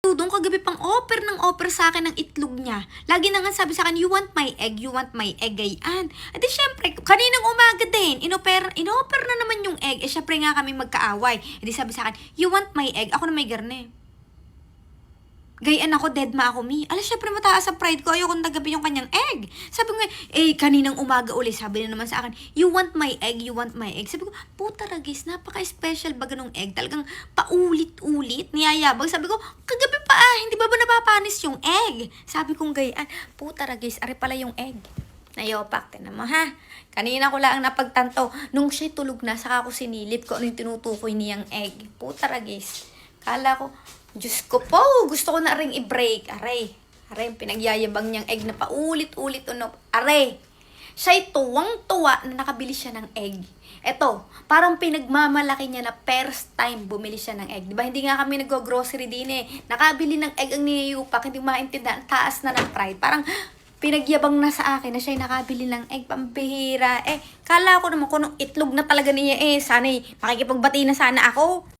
Dudong kagabi pang offer ng offer sa akin ng itlog niya. Lagi na nga sabi sa akin, you want my egg, gayaan. At di syempre, kaninang umaga din, inoffer na naman yung egg. Syempre nga kami magkaaway. E di sabi sa akin, you want my egg, ako na may garne. Gayaan ako, deadma ako, mi. Syempre mataas ang pride ko, ayoko tagabi yung kanyang egg. Sabi ko nga, kaninang umaga uli, sabi na naman sa akin, you want my egg. Sabi ko, puta ragis, napaka-special ba ganung egg? Talagang paulit-ulit, niyayabang. Sabi ko, kagabi pa hindi ba napapanis yung egg? Sabi kong gayaan, puta ragis, are pala yung egg. Nayopak, tinan mo ha. Kanina ko lang napagtanto, nung siya tulog na, saka ko sinilip ko ano yung tinutukoy niyang egg. Puta ragis. Kala ko, Diyos ko po, gusto ko na ring i-break. Aray, pinagyayabang niyang egg na paulit-ulit. Aray, siya'y tuwang-tuwa na nakabili siya ng egg. Eto, parang pinagmamalaki niya na first time bumili siya ng egg. Diba, hindi nga kami nag-grocery din eh. Nakabili ng egg ang niyayupak, hindi maintindihan, taas na ng pride. Parang pinagyabang na sa akin na siya'y nakabili ng egg, pambihira. Kala ko naman kung itlog na talaga niya sana'y makikipagbati na sana ako.